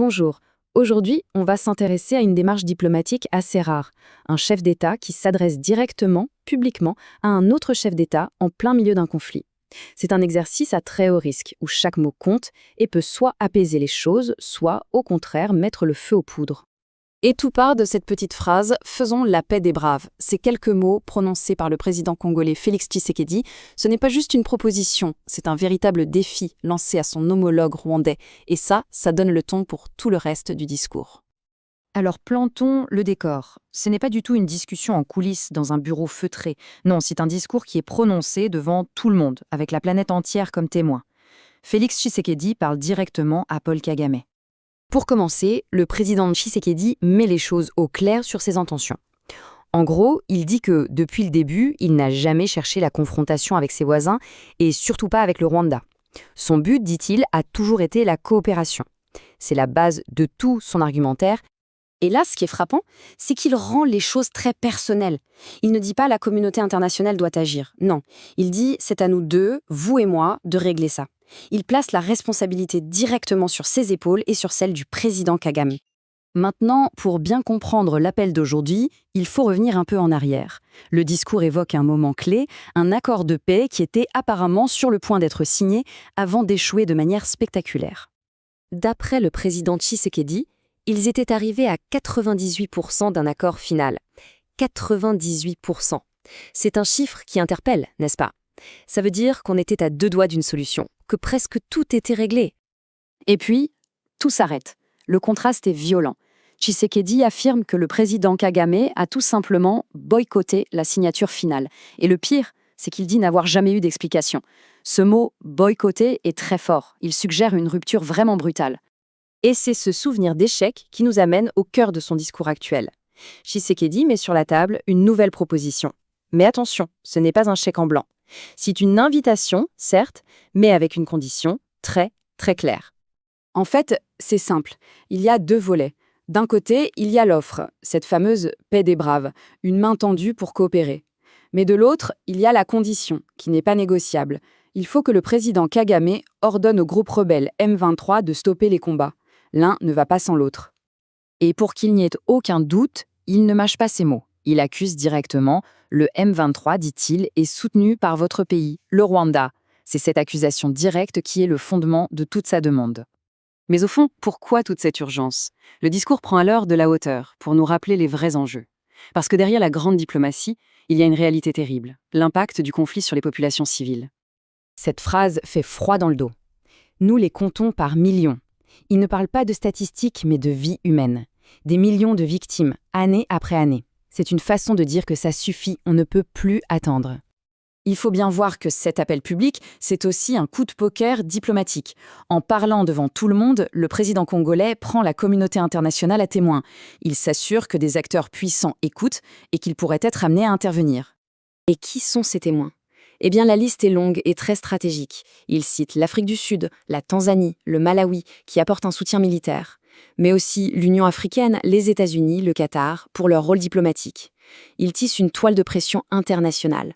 Bonjour. Aujourd'hui, on va s'intéresser à une démarche diplomatique assez rare. Un chef d'État qui s'adresse directement, publiquement, à un autre chef d'État en plein milieu d'un conflit. C'est un exercice à très haut risque, où chaque mot compte et peut soit apaiser les choses, soit, au contraire, mettre le feu aux poudres. Et tout part de cette petite phrase « Faisons la paix des braves ». Ces quelques mots prononcés par le président congolais Félix Tshisekedi, ce n'est pas juste une proposition, c'est un véritable défi lancé à son homologue rwandais. Et ça donne le ton pour tout le reste du discours. Alors plantons le décor. Ce n'est pas du tout une discussion en coulisses dans un bureau feutré. Non, c'est un discours qui est prononcé devant tout le monde, avec la planète entière comme témoin. Félix Tshisekedi parle directement à Paul Kagame. Pour commencer, le président Tshisekedi met les choses au clair sur ses intentions. En gros, il dit que, depuis le début, il n'a jamais cherché la confrontation avec ses voisins et surtout pas avec le Rwanda. Son but, dit-il, a toujours été la coopération. C'est la base de tout son argumentaire. Et là, ce qui est frappant, c'est qu'il rend les choses très personnelles. Il ne dit pas « la communauté internationale doit agir ». Non, il dit « c'est à nous deux, vous et moi, de régler ça ». Il place la responsabilité directement sur ses épaules et sur celle du président Kagame. Maintenant, pour bien comprendre l'appel d'aujourd'hui, il faut revenir un peu en arrière. Le discours évoque un moment clé, un accord de paix qui était apparemment sur le point d'être signé avant d'échouer de manière spectaculaire. D'après le président Tshisekedi, ils étaient arrivés à 98% d'un accord final. 98%. C'est un chiffre qui interpelle, n'est-ce pas? Ça veut dire qu'on était à deux doigts d'une solution, que presque tout était réglé. Et puis, tout s'arrête. Le contraste est violent. Tshisekedi affirme que le président Kagame a tout simplement boycotté la signature finale. Et le pire, c'est qu'il dit n'avoir jamais eu d'explication. Ce mot « boycotter » est très fort. Il suggère une rupture vraiment brutale. Et c'est ce souvenir d'échec qui nous amène au cœur de son discours actuel. Tshisekedi met sur la table une nouvelle proposition. Mais attention, ce n'est pas un chèque en blanc. C'est une invitation, certes, mais avec une condition très, très claire. En fait, c'est simple. Il y a deux volets. D'un côté, il y a l'offre, cette fameuse paix des braves, une main tendue pour coopérer. Mais de l'autre, il y a la condition, qui n'est pas négociable. Il faut que le président Kagame ordonne au groupe rebelle M23 de stopper les combats. L'un ne va pas sans l'autre. Et pour qu'il n'y ait aucun doute, il ne mâche pas ses mots. Il accuse directement « le M23, dit-il, est soutenu par votre pays, le Rwanda ». C'est cette accusation directe qui est le fondement de toute sa demande. Mais au fond, pourquoi toute cette urgence? Le discours prend alors de la hauteur pour nous rappeler les vrais enjeux. Parce que derrière la grande diplomatie, il y a une réalité terrible, l'impact du conflit sur les populations civiles. Cette phrase fait froid dans le dos. Nous les comptons par millions. Il ne parle pas de statistiques, mais de vies humaines. Des millions de victimes, année après année. C'est une façon de dire que ça suffit, on ne peut plus attendre. Il faut bien voir que cet appel public, c'est aussi un coup de poker diplomatique. En parlant devant tout le monde, le président congolais prend la communauté internationale à témoin. Il s'assure que des acteurs puissants écoutent et qu'ils pourraient être amenés à intervenir. Et qui sont ces témoins? Eh bien, la liste est longue et très stratégique. Il cite l'Afrique du Sud, la Tanzanie, le Malawi, qui apportent un soutien militaire. Mais aussi l'Union africaine, les États-Unis, le Qatar, pour leur rôle diplomatique. Il tisse une toile de pression internationale.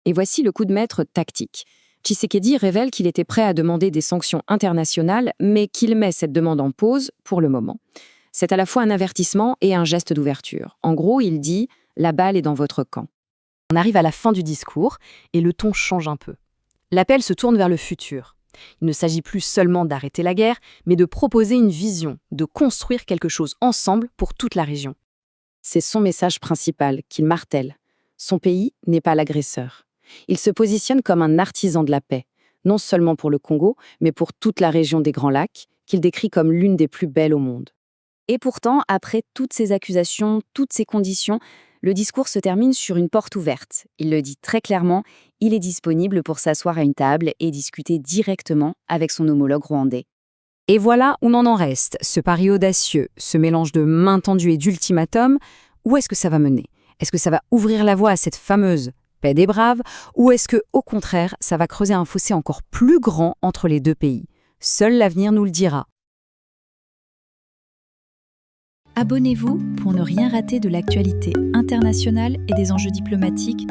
Et voici le coup de maître tactique. Tshisekedi révèle qu'il était prêt à demander des sanctions internationales, mais qu'il met cette demande en pause pour le moment. C'est à la fois un avertissement et un geste d'ouverture. En gros, il dit « la balle est dans votre camp ». On arrive à la fin du discours et le ton change un peu. L'appel se tourne vers le futur. Il ne s'agit plus seulement d'arrêter la guerre, mais de proposer une vision, de construire quelque chose ensemble pour toute la région. C'est son message principal qu'il martèle. Son pays n'est pas l'agresseur. Il se positionne comme un artisan de la paix, non seulement pour le Congo, mais pour toute la région des Grands Lacs, qu'il décrit comme l'une des plus belles au monde. Et pourtant, après toutes ces accusations, toutes ces conditions, le discours se termine sur une porte ouverte. Il le dit très clairement, il est disponible pour s'asseoir à une table et discuter directement avec son homologue rwandais. Et voilà où l'on en reste, ce pari audacieux, ce mélange de main tendue et d'ultimatum. Où est-ce que ça va mener? Est-ce que ça va ouvrir la voie à cette fameuse paix des braves, ou est-ce que, au contraire, ça va creuser un fossé encore plus grand entre les deux pays? Seul l'avenir nous le dira. Abonnez-vous pour ne rien rater de l'actualité internationale et des enjeux diplomatiques